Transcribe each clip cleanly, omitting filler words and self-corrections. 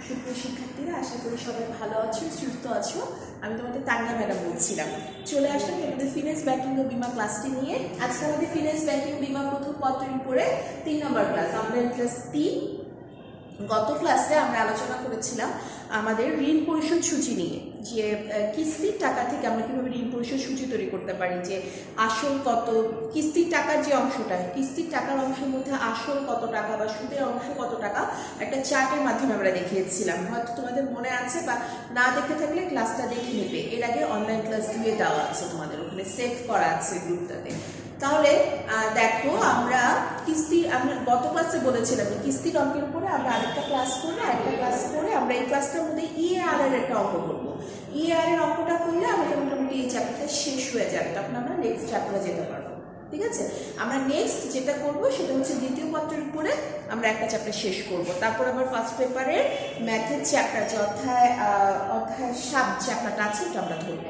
সুপ্রিয় শিক্ষার্থীরা, আশা করি সবাই ভালো আছো, সুস্থ আছো। আমি তোমাদের তানিয়া ম্যাডাম বলছিলাম। চলে আসলাম তোমাদের ফিনান্স ব্যাংকিং ও বিমা ক্লাসটি নিয়ে। আজকে আমাদের ফিনান্স ব্যাংকিং বিমা প্রথম পত্রের উপরে 3 নম্বর ক্লাস, আমরা ক্লাস 3। গত ক্লাসে আমরা আলোচনা করেছিলাম আমাদের ঋণ পরিশোধ সূচি নিয়ে, যে কিস্তির টাকা থেকে আমরা কীভাবে ঋণ পরিশোধ সূচি তৈরি করতে পারি, যে আসল কত, কিস্তির টাকার যে অংশটা, কিস্তির টাকার অংশের মধ্যে আসল কত টাকা বা সুদের অংশ কত টাকা, একটা চার্টের মাধ্যমে আমরা দেখিয়েছিলাম। হয়তো তোমাদের মনে আছে, বা না দেখে থাকলে ক্লাসটা দেখে নেবে। এর আগে অনলাইন ক্লাস দিয়ে দেওয়া আছে, তোমাদের ওখানে সেভ করা আছে গ্রুপটাতে। তাহলে দেখো, আমরা গত ক্লাসে বলেছিলাম যে কিস্তির অঙ্কের উপরে আমরা আরেকটা ক্লাস করে আমরা এই ক্লাসটার মধ্যে EAR এর একটা অঙ্ক করবো। EAR এর অঙ্কটা করলে আমাদের মোটামুটি এই চ্যাপ্টারটা শেষ হয়ে যাবে, তখন আমরা নেক্সট চ্যাপ্টারে যেতে পারবো। ঠিক আছে, আমরা নেক্সট যেটা করবো সেটা হচ্ছে দ্বিতীয় পত্রের উপরে আমরা একটা চ্যাপ্টার শেষ করব। তারপর আবার ফার্স্ট পেপারের ম্যাথের চ্যাপ্টার, যে অধ্যায় 7 চ্যাপ্টারটা আছে, ওটা আমরা ধরবো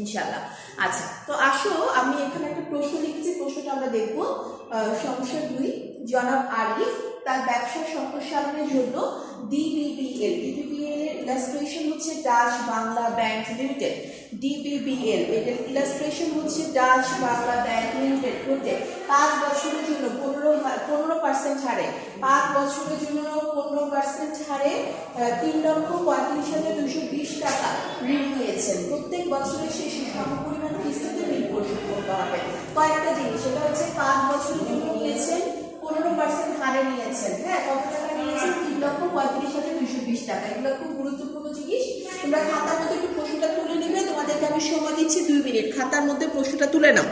ইনশাল্লাহ। আচ্ছা, তো আসো, আমি এখানে একটা প্রশ্ন লিখেছি, প্রশ্নটা আমরা দেখবো। সমস্যা 2, জনাব আরিফ তার ব্যবসা সম্প্রসারণের জন্য DBBL এর ইলাস্ট্রেশন হচ্ছে Dutch Bangla bank limited. DBBL এর ইলাস্ট্রেশন হচ্ছে ডাচ বাংলা ব্যাংক লিমিটেড হতে 5 বছরের জন্য 15% হারে 5 বছরের জন্য 15% হারে 3,35,220 টাকা ঋণ নিয়েছেন। প্রত্যেক বছরের শেষে সমপরিমাণ কিস্তিতে ঋণ পরিশোধ করতে হবে। কয়েকটা জিনিস, সেটা হচ্ছে 5 বছরের জন্য নিয়েছেন, 15% হারে নিয়েছেন। হ্যাঁ, কত টাকা নিয়েছেন? 3,35,220 টাকা। এগুলো খুব গুরুত্বপূর্ণ জিনিস। তোমরা খাতার মধ্যে একটু প্রশ্নটা তুলে নিবে, তোমাদেরকে আমি সময় দিচ্ছি 2 মিনিট, খাতার মধ্যে প্রশ্নটা তুলে নাও।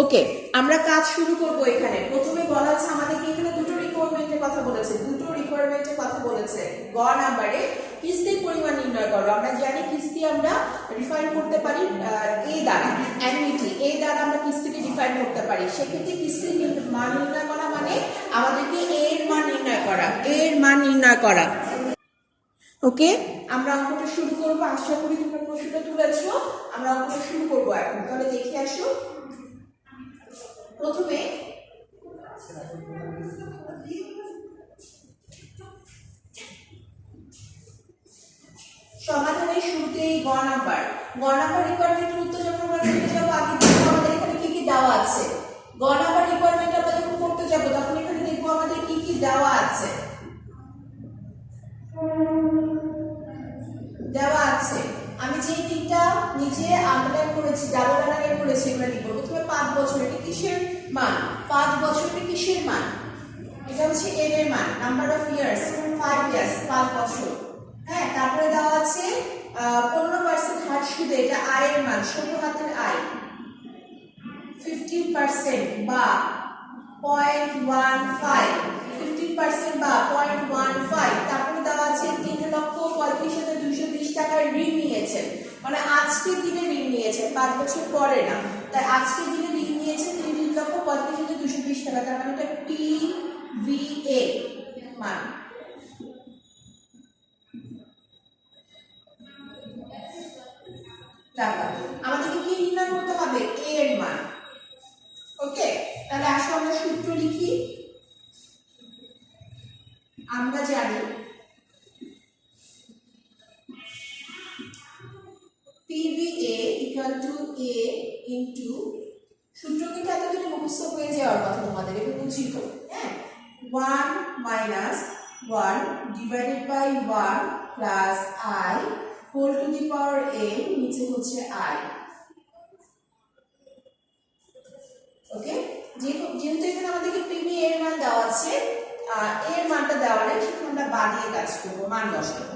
ওকে, আমরা কাজ শুরু করব। এখানে প্রথমে বলা আছে আমাদেরকে, এখানে দুটো রিকোয়ারমেন্টের কথা বলেছে। গ নাম্বারে কিস্তির পরিমাণ নির্ণয় করো। আমরা জানি কিস্তি আমরা ডিফাইন করতে পারি এ দ্বারা, অ্যানুইটি এ দ্বারা আমরা কিস্তিকে ডিফাইন করতে পারি। সেক্ষেত্রে কিস্তির মান নির্ণয় করা মানে আমাদেরকে এর মান নির্ণয় করা। ওকে, আমরা অঙ্কটা শুরু করবো। আশা করি তোমরা প্রশ্নটা তুলেছো। আমরা অঙ্কটা শুরু করবো এখন। তাহলে দেখে আসো। প্রথমে সমাধানের শুরুতেই গ নাম্বার রিকোয়ারমেন্টের উত্তর যখন আমরা করতে যাবো, আগে দেখবো আমাদের এখানে কি কি দেওয়া আছে। গ নাম্বার রিকোয়ারমেন্ট আমরা যখন করতে যাবো, তখন এখানে দেখবো আমাদের কি কি দেওয়া আছে। আমি যে তিনটা নিচে আন্ডারলাইন করেছি, ডাবল আন্ডারলাইন করেছি, এগুলো লিখবো। প্রথমে 5 বছর, এটা কিসের মান? 5 বছরের কিসের মান? এটা হচ্ছে এর এর মান, নাম্বার অফ ইয়ার্স 5 ইয়ার্স, 5 বছর। হ্যাঁ, তারপরে দেওয়া আছে 15% হার সুদে, এটা আয়ের মান, ছোট হাতের আয়। 15% বা 0.15, 15% বা 0.15। তারপরে দেওয়া আছে 3,35,220 টাকার ঋণ নিয়েছেন, মানে আজকের দিনে ঋণ নিয়েছেন, 5 বছর পরে না। তাই আজকের দিনে ঋণ নিয়েছেন 3,35,220 টাকা। তার মানে এটা PVA মান। টাকা আমাদেরকে কি নির্ণয় করতে হবে? A এর মান। ওকে, তাহলে আসো আমরা সূত্র লিখি। আমরা জানি PVA equal to A into, সূত্র কিন্তু এতদিন মুখস্থ হয়ে যাওয়ার কথা তোমাদের, এটা উচিত। হ্যাঁ, 1 minus 1 divided by 1 plus I whole to the power n, নিচে হচ্ছে I। ওকে, যেহেতু এখানে আমাদেরকে PVA এর মান দেওয়া আছে, এর মানটা দেওয়া নেই, সেখানে আমরা বাদিয়ে কাজ করবো, মান বসাবো।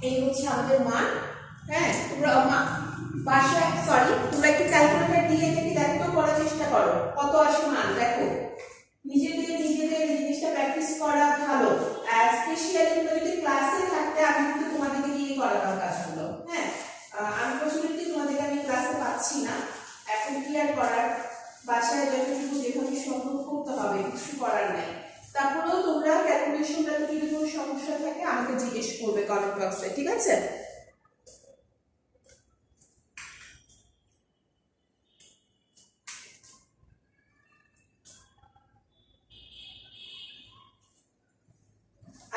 এই হচ্ছে আমাদের মান। হ্যাঁ, তোমরা তোমরা একটু ক্যালকুলেট করো কত আসে মান দেখো। নিজেদের জিনিসটা প্র্যাকটিস করা ভালো। স্পেশালি তোমরা যদি ক্লাসে থাকতে আমি কিন্তু তোমাদেরকে দিয়ে করাতাম কাজগুলো। হ্যাঁ, আনফরচুনেটলি তোমাদেরকে আমি ক্লাসে পাচ্ছি না, এখন কি আর করার, বাসায় যতটুকু যেভাবে সম্ভব করতে হবে, কিছু করার নাই। তারপরেও তোমরা ক্যালকুলেশনটাতে যদি কোনো সমস্যা থাকে আমাকে জিজ্ঞেস করবে কমেন্ট বক্সে, ঠিক আছে?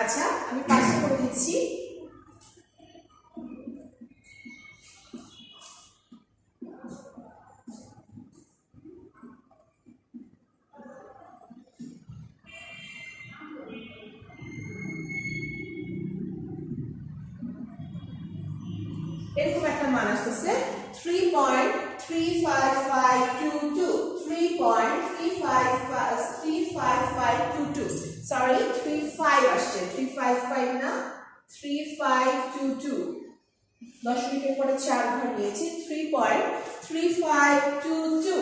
আচ্ছা, আমি পাশে করে দিচ্ছি। এরকম একটা মান আসতেছে 3.35522, 3.35522, সরি 35 আসছে, 355 না 3522, দশমিকের পরে 4 ঘর নিয়েছি, 3.3522।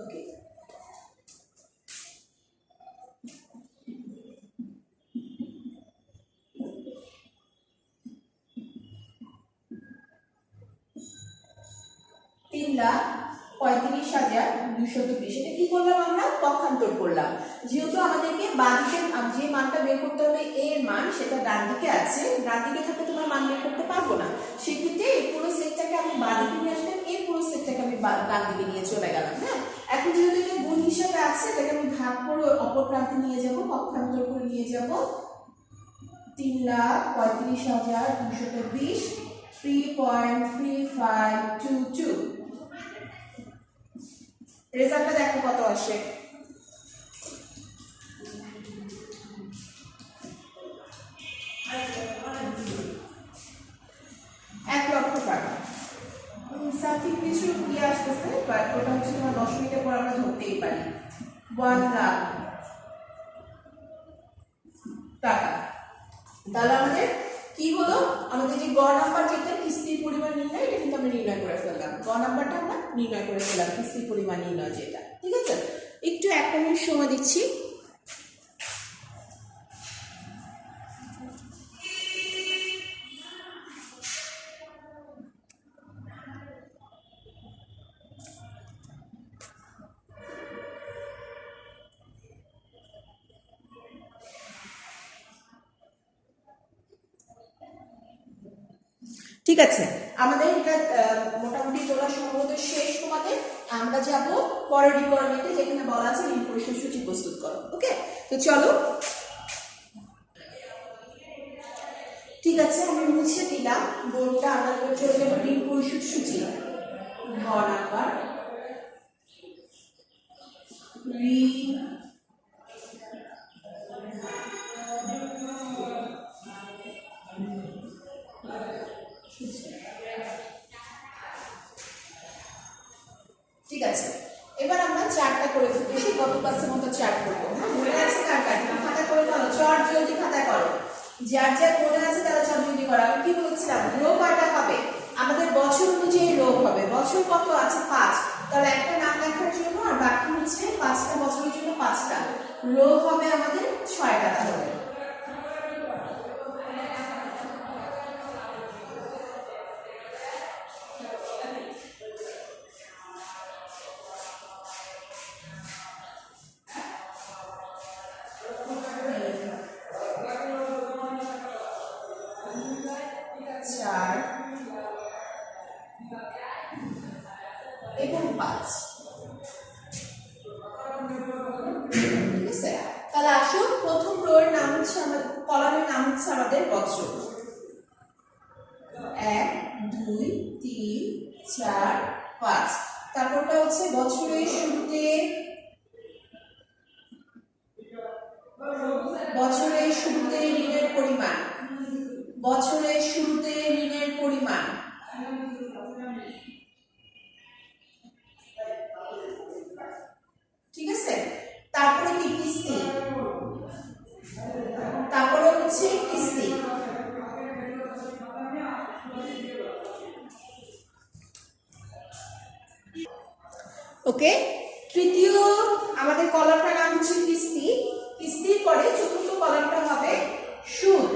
ওকে, তিন লাখ 35,220। এটা কি করলাম আমরা? পক্ষান্তর করলাম। যেহেতু আমাদেরকে বাঁদিকে যে মানটা বের করতে হবে এর মান সেটা ডান দিকে আছে, ডান দিকে থাকলে তোমার মান বের করতে পারবো না, সেক্ষেত্রে এই পুরো সেটটাকে আমি বাঁদিকে নিয়ে আসলাম, এই পুরো সেটটাকে আমি ডান দিকে নিয়ে চলে গেলাম। হ্যাঁ, এখন যেহেতু এটা গুণ হিসাবে আছে এটাকে আমি ভাগ করে অপর প্রান্তে নিয়ে যাব, পক্ষান্তর করে নিয়ে যাব। 3,35,220, 3.3522। রেজাল্টটা দেখো কত আসে। 1 লক্ষ টাকা। সামথিং কিছু দিয়ে আসতেছে, বাট ওটা হচ্ছে তোমার দশমিকের পর আমরা ধরতেই পারি। 1 লাখ টাকা। তাহলে আমাদের কি হলো? আমাদের যে গ নাম্বার যেটা কিস্তির পরিমাণ নির্ণয়, এটা কিন্তু আমরা নির্ণয় করে ফেললাম। গ নাম্বারটা আমরা নির্ণয় করে ফেললাম, কিস্তির পরিমাণ নির্ণয় যেটা। ঠিক আছে, একটু 1 মিনিট সময় দিচ্ছি। ঠিক আছে, আমাদের এটা মোটামুটি তোলা সম্ভবত শেষ। তোমাদের আমরা যাব পরের রিকোয়ারমেন্টে, যেখানে বলা আছে ঋণ পরিশোধ সূচি প্রস্তুত করো। ওকে, তো চলো। ঠিক আছে, আমি মুছে দিলাম বোর্ডটা, আমরা চলে যাবো ঋণ পরিশোধ সূচি। গ নাম্বার, ঋণ ঠিক আছে, এবার আমরা চারটা করে ফেলতেছি, গত ক্লাসের মতো চার করবো। হ্যাঁ, মনে আছে কার কার? খাতা করে ফেলো, চট জলদি খাতায় করো, যার যার মনে আছে তারা চট জলদি করো। আমি কি বলছিলাম, রো কয়টা হবে? আমাদের বছর অনুযায়ী রো হবে। বছর কত আছে? 5, তাহলে একটা নাম লেখার জন্য আর বাকি হচ্ছে 5টা বছরের জন্য 5টা রো হবে আমাদের 6টা। তাহলে এবং 5। ঠিক আছে, তাহলে আসো প্রথম রোয়ের নাম হচ্ছে আমাদের, কলামের নাম হচ্ছে আমাদের বছর। 1 2 3 4 5। তারপরটা হচ্ছে বছরের শুরুতে, বছরের শুরুতে ঋণের পরিমাণ, বছরের শুরুতে ঋণের পরিমাণ। ঠিক আছে, তারপরে কি? কিস্তি, তারপরে হচ্ছে কিস্তি। ওকে, তৃতীয় আমাদের কলামটার নাম হচ্ছে কিস্তি। কিস্তির পরে চতুর্থ কলামটা হবে সুদ।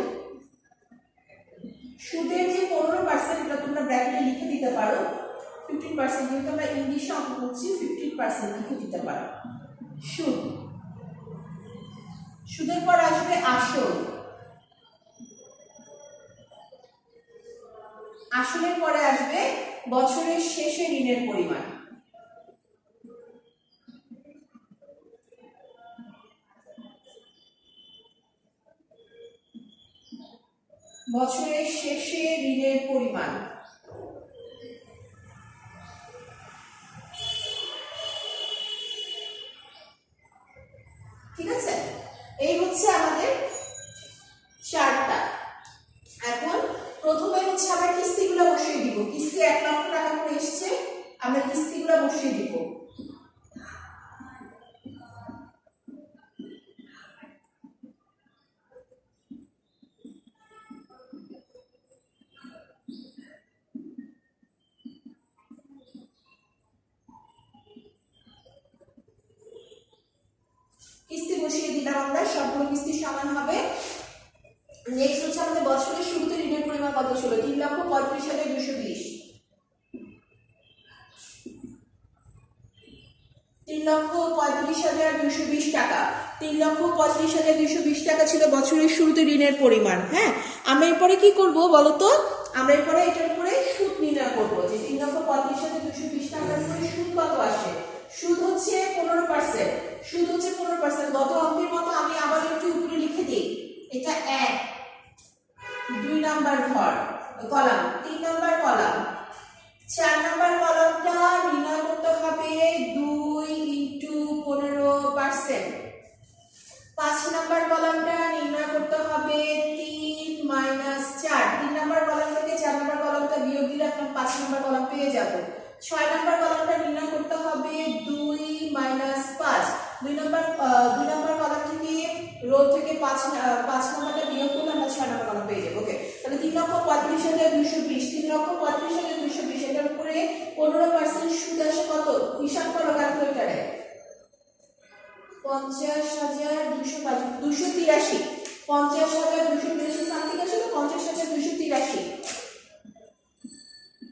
সুদের যে 15%, এটা তোমরা ব্র্যাকেটে লিখে দিতে পারো। 15% কিন্তু আমরা ইংলিশে অঙ্ক করছি, 15% লিখে দিতে পারো। সুদ, সুদের পর আসবে আসল। আসলের পরে আসবে বছরের শেষে ঋণের পরিমাণ। বছরের শেষে ঋণের পরিমাণ। ঠিক আছে, এই হচ্ছে আমাদের চারটা। এখন প্রথমে হচ্ছে আমরা কিস্তিগুলো বসিয়ে দিব। কিস্তি 1 লক্ষ টাকা করে এসছে, আমরা কিস্তিগুলো বসিয়ে দিব। কিস্তি বসিয়ে দিলাম আমরা, সবগুলো কিস্তি সমান হবে। নেক্সট হচ্ছে আমাদের বছরের শুরুতে ঋণের পরিমাণ কত ছিল? 3,35,220। 3,35,220 টাকা। 3,35,220 টাকা ছিল বছরের শুরুতে ঋণের পরিমাণ। হ্যাঁ, আমরা এরপরে কি করব বলতো? আমরা এরপরে এটার উপরে সুদ নির্ণয় করবো যে 3,35,220 টাকার উপরে সুদ কত আসে। সুদ হচ্ছে 15%। সুদ হচ্ছে 15%। গত অঙ্কের মতো আমি আবার একটু উপরে লিখে দিই। এটা 1, 2 নাম্বার ঘর কলাম, 3 নাম্বার কলাম, 4 নাম্বার কলামটা নির্ণয় করতে হবে 2 × 15%। 5 নাম্বার কলামটা নির্ণয় করতে হবে 3 - 4। 3 নাম্বার কলাম থেকে 4 নাম্বার কলামটা বিয়োগ দিলে আমরা 5 নাম্বার কলাম পেয়ে যাব। 6 নাম্বার কলামটা নির্ণয় করতে হবে 2 - 5। 2 নাম্বার কলাম থেকে রো থেকে 5 নাম্বারটা বিয়োগ করলে আমরা 6 নাম্বার কলাম পেয়ে যাব। ওকে, তাহলে 3,35,220, 3,35,220 এটার উপরে 15% সুদ আসে কত? হিসাব করো ক্যালকুলেটরে। 50,283। 50,283 সামথিং আসলে 50,283।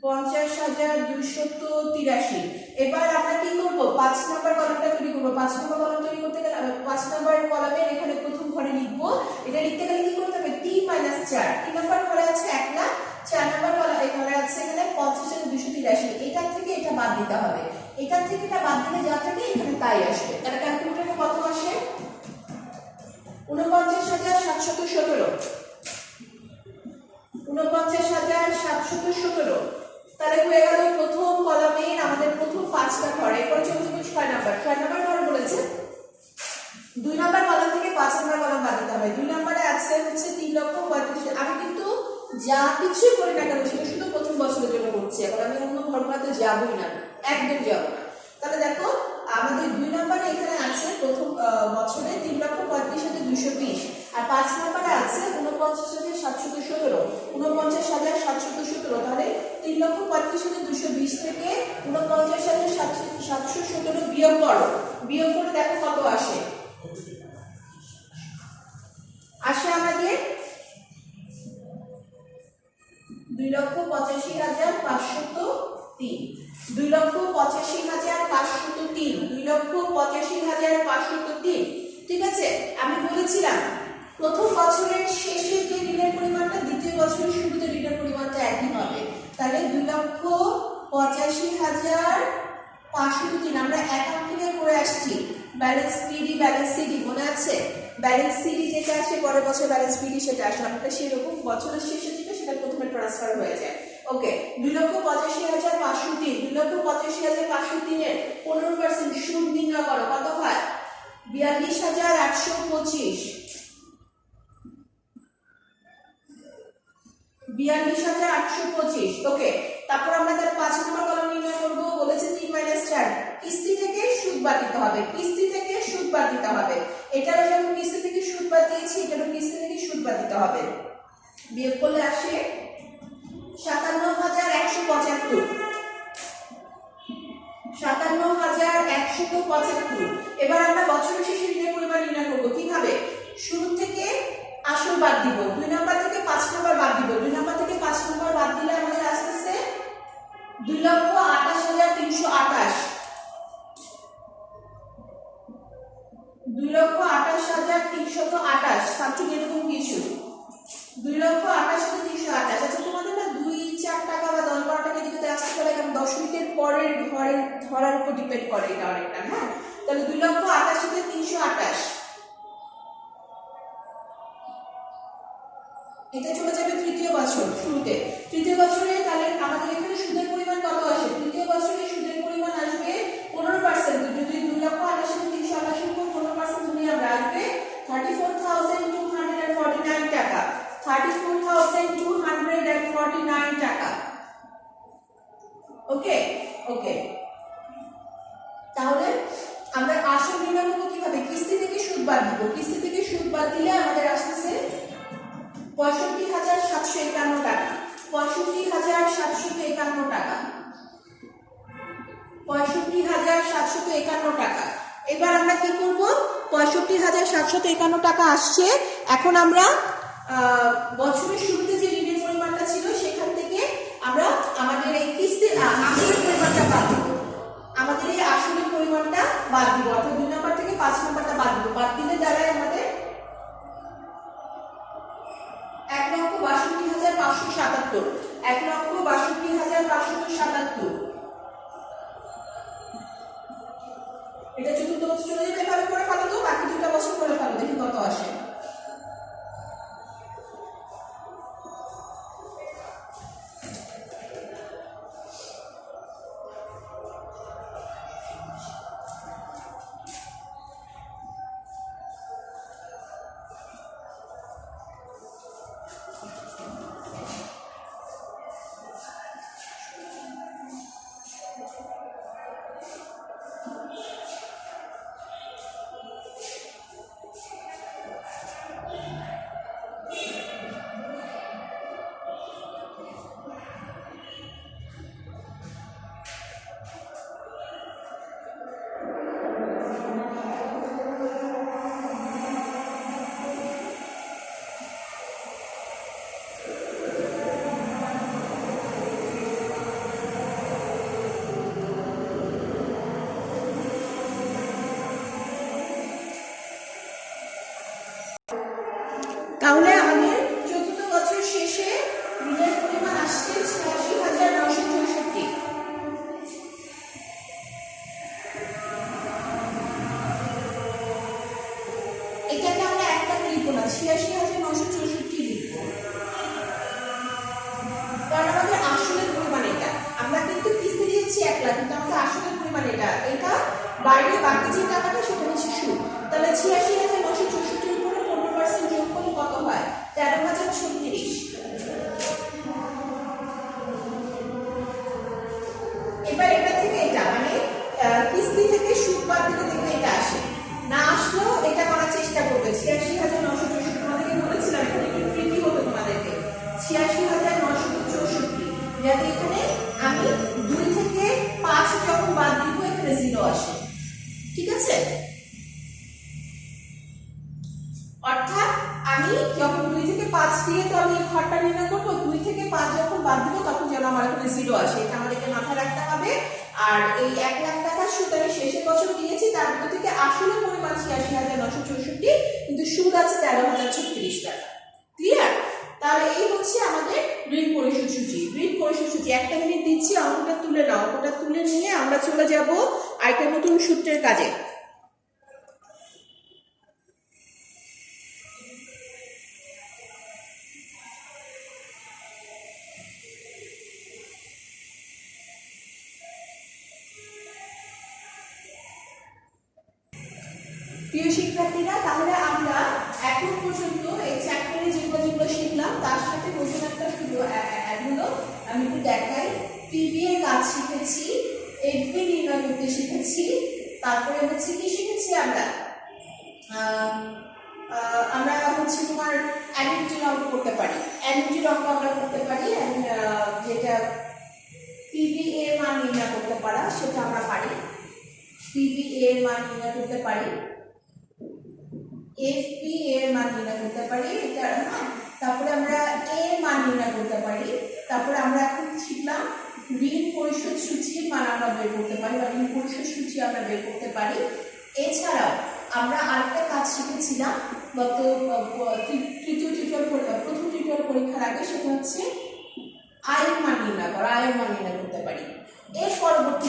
50,283। এবার আমরা কি করব? 5 নাম্বার কলামটা তৈরি করব। 5 নাম্বার কলাম তৈরি করতে গেলে 5 নাম্বার কলামের এখানে প্রথম ঘরে লিখব। এটা লিখতে গেলে কি করতে হবে? 3 - 4। 3 নাম্বার ঘরে আছে 1 লাখ, 4 নাম্বার ঘরে আছে এখানে 50,283। এটা থেকে এটা বাদ দিতে হবে। এটা থেকে এটা বাদ দিলে যা থাকে এখানে তাই আসবে। তাহলে ক্যালকুলেটরে কত আসে? 49,717। 49,717। তাহলে হয়ে গেল প্রথম কলামের আমাদের প্রথম 5টা ঘর। এরপর চলে যাবে 6 নাম্বার। 6 নাম্বার ঘর বলেছে 2 নাম্বার কলাম থেকে 5 নাম্বার কলাম বাদ দিতে হবে। 2 নাম্বারে আছে হচ্ছে 3,35,000। আমি কিন্তু যা কিছু করি না কেন সেটা শুধু প্রথম বছরের জন্য করছি। এখন আমি অন্য ঘরগুলোতে যাবই না, একদম যাব না। তাহলে দেখো আমাদের 2 নাম্বারে এখানে আছে প্রথম বছরে 3,35,220 আর 5 নাম্বারে আছে 49,717। 49,717। তাহলে 3,35,220 থেকে 49,717 বিয়োগ করো। বিয়োগ করে দেখো কত আসে। আসে আমাদের 2,85,503। 2,85,503। 2,85,503। ঠিক আছে, আমি বলেছিলাম প্রথম বছরের শেষে যে ঋণের পরিমাণটা দ্বিতীয় বছরের শুরুতে ঋণের পরিমাণটা একই হবে। তাহলে 2,85,503 আমরা অ্যাকাউন্টিং করে আসছি। ব্যালেন্স পিডি, ব্যালেন্স সিডি মনে আছে? ব্যালেন্স সিডি যেটা আসে পরের বছর ব্যালেন্স পিডি সেটা আসে। আমরা সেরকম বছরের শেষে যেটা সেটা প্রথমে ট্রান্সফার হয়ে যায়। ওকে, 2,85,503। 2,85,503 এর 15% সুদ নির্ণয় করো। কত হয়? 42,825। 42,825। ওকে, তারপর আমরা তার 5 নম্বর কলাম নির্ণয় করব। বলেছে 3 - 4। কিস্তি থেকে সুদ বাদ দিতে হবে। কিস্তি থেকে সুদ বাদ দিতে হবে। এটারও যেমন কিস্তি থেকে সুদ বাদ দিয়েছি, এটারও কিস্তি থেকে সুদ বাদ দিতে হবে। বিয়োগ করলে আসে 57,175। 57,175 175। এবার আমরা বছরের শেষে ঋণের পরিমাণ নির্ণয় করব কিভাবে? শুরু থেকে আসল বাদ দিব, 2 নাম্বার থেকে 5 নাম্বার বাদ দিব। 2 নাম্বার থেকে 5 নাম্বার বাদ দিলে আমাদের আসতেছে 2,28,328, 2,28,328 সামথিং এরকম কিছু, 2,28,328। আচ্ছা তোমাদের না 2-4 টাকা বা 10-12 টাকা দিতে আসতে পারে, কারণ দশমিকের পরের ঘরের ধরার উপর ডিপেন্ড করে এটা অনেকটা। হ্যাঁ, তাহলে 2,28,328 এটা চলে যাবে তৃতীয় বছর শুরুতে। তৃতীয় বছরে তাহলে আমাদের এখানে সুদের পরিমাণ কত আসে? তৃতীয় বছরে সুদের পরিমাণ আসবে 15%। যদি 2,28,328 উপর 15% ধরে আমরা আসবে 34,249 টাকা, 34,249 টাকা। ওকে ওকে, তাহলে আমরা আসল নির্ণয় করব কিভাবে? কিস্তি থেকে সুদ বাদ দিব। কিস্তি থেকে সুদ বাদ দিলে আমাদের আসছে 65,751 টাকা, 65,751 টাকা, 65,751 টাকা। এবার আমরা কি করব? 65,751 টাকা আসছে। এখন আমরা বছরের শুরুতে যে ঋণের পরিমাণটা ছিল সেখান থেকে আমরা আমাদের এই কিস্তির আসলের পরিমাণটা বাদ দিব। আমাদের এই আসলের পরিমাণটা বাদ দিব, অর্থাৎ 2 নাম্বার থেকে 5 নাম্বারটা বাদ দিব। বাদ দিলে দাঁড়ায় আমাদের 1,62,577, 1,62,577। এটা চতুর্থ বছর চলে যাবে। এভাবে করে ফেলো তো, বাকি 2টা বছর করে ফেলো, দেখি কত আসে। তাহলে আমাদের চতুর্থ বছর শেষে ঋণের পরিমাণ আসছে 86,964। এটাকে আমরা একটা লিখবো না, 86,964 লিখবো, কারণ আমাদের আসলের পরিমাণ এটা। আমরা কিন্তু কিস্তি দিয়েছি 1 লাখ, কিন্তু আমাদের আসলের পরিমাণ এটা। এটা বাইরে বাকি যে টাকাটা সেটা হচ্ছে সুদ। তাহলে 86,964 এর উপরে 15% যোগ করলে কত হয়? 13,036। এবার এটা থেকে এটা মানে কিস্তি থেকে সুদ বাদ দিলে দেখবে এটা আসে। না আসলেও এটা করার চেষ্টা করবে। 86,964 তোমাদেরকে বলেছিলাম এখানে একটু ট্রিকি হতো তোমাদেরকে। 86,964, যাতে এখানে আমি 2 থেকে 5 যখন বাদ দিব এখানে 0 আসে। ঠিক আছে? অর্থাৎ আমি যখন 2 থেকে 5 দিয়ে তো আমি এই ঘরটা নির্ণয় করবো, 2 থেকে 5 যখন বাদ দিব তখন যেন আমার এখানে 0 আসে, এটা আমাদেরকে মাথায় রাখতে হবে। আর এই 1 লাখ টাকার সুদ আমি শেষের বছর দিয়েছি, তার মধ্যে থেকে আসলে পরিমাণ 86,964, কিন্তু সুদ আছে 13,036 টাকা। ক্লিয়ার? তাহলে এই হচ্ছে আমাদের ঋণ পরিশোধ সূচি। ঋণ পরিশোধ সূচি, একটা মিনিট দিচ্ছি, অঙ্কটা তুলে নাও। অঙ্কটা তুলে নিয়ে আমরা চলে যাব আরেকটা নতুন সূত্রের কাজে। প্রিয় শিক্ষার্থীরা, তাহলে আমরা এখন পর্যন্ত এই চ্যাপ্টারে যেগুলো শিখলাম তার সাথে নতুন একটা হলো আমি একটু দেখাই। পিভি এর কাজ শিখেছি, এফবি নির্ণয় করতে শিখেছি, তারপরে হচ্ছে কি শিখেছি আমরা হচ্ছে তোমার অ্যানুইটির অঙ্ক করতে পারি। অ্যানুইটির অঙ্ক আমরা করতে পারি, যেটা পিভি এর মান নির্ণয় করতে পারা সেটা আমরা পারি। পিভি এর মান নির্ণয় করতে পারি, এফপি এর মান নির্ণয় করতে পারি, এটা হ্যাঁ। তারপরে আমরা এর মান নির্ণয় করতে পারি। তারপরে আমরা এখন শিখলাম ঋণ পরিশোধ সূচির মান আমরা বের করতে পারি বা ঋণ পরিশোধ সূচি আমরা বের করতে পারি। এছাড়াও আমরা আরেকটা কাজ শিখেছিলাম গত প্রথম টিউটোরিয়াল পরীক্ষার আগে, সেটা হচ্ছে আয়ের মান নির্ণয় করা, আয়ের মান নির্ণয় করতে পারি। এর পরবর্তী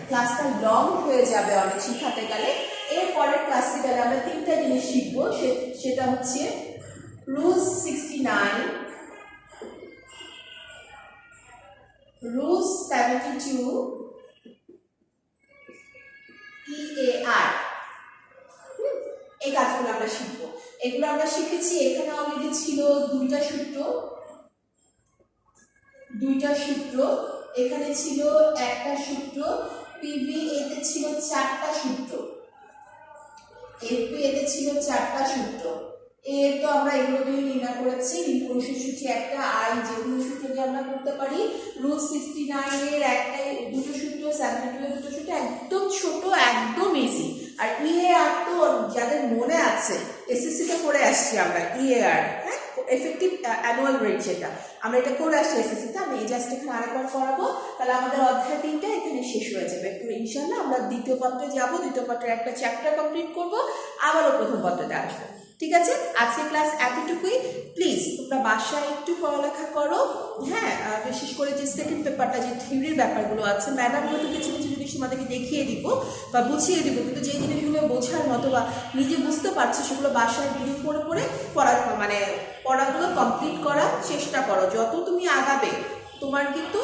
ক্লাসটা লং হয়ে যাবে অনেক শিখাতে গেলে। এর পরের ক্লাসে গেলে আমরা তিনটা জিনিস শিখবো, সেটা হচ্ছে রুলস 69, রুলস 72, EAR। এই কাজগুলো আমরা শিখবো। এগুলো আমরা শিখেছি। এখানে অলরেডি ছিল দুইটা সূত্র, এখানে ছিল একটা সূত্র, পিভি এতে ছিল চারটা সূত্র, এফপি এতে ছিল চারটা সূত্র। এর তো আমরা এগুলো দিয়ে নির্ণয় করেছি। ঋণ পরিশোধ সূচি একটা, আই যে কোনো সূত্র দিয়ে আমরা করতে পারি। রুল 69 এর একটা দুটো সূত্র, 72 এর দুটো সূত্র, একদম ছোট, একদম ইজি। আর ইএআর তো যাদের মনে আছে এসএসসি তে করে আসছি আমরা, ইএআর হ্যাঁ, এফেক্টিভ অ্যানুয়াল রেট, যেটা আমরা এটা করে আসছি এসএসসি তে। আমি জাস্ট এখানে আরেকবার করাবো, তাহলে আমাদের অধ্যায় 3টা এখানে শেষ হয়ে যাবে। ইনশাআল্লাহ আমরা দ্বিতীয় পত্রে যাব, দ্বিতীয় পত্রের একটা চ্যাপ্টার কমপ্লিট করব, আবারও প্রথম পত্রতে আসবো। ঠিক আছে, আজকে ক্লাস এতটুকুই। প্লিজ তোমরা বাসায় একটু পড়ালেখা করো, হ্যাঁ। বিশেষ করে যে সেকেন্ড পেপারটা, যে থিওরির ব্যাপারগুলো আছে, ম্যাডাম হয়তো কিছু কিছু জিনিস তোমাদেরকে দেখিয়ে দিব বা বুঝিয়ে দিব, কিন্তু যে জিনিসগুলো বোঝার মতো বা নিজে বুঝতে পারছো, সেগুলো বাসায় রিডিং করে পড়াগুলো কমপ্লিট করার চেষ্টা করো। যত তুমি আগাবে তোমার কিন্তু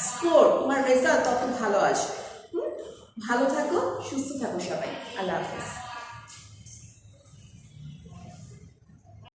স্কোর, তোমার রেজাল্ট তত ভালো আসবে। ভালো থাকো, সুস্থ থাকো সবাই। আল্লাহ হাফেজ।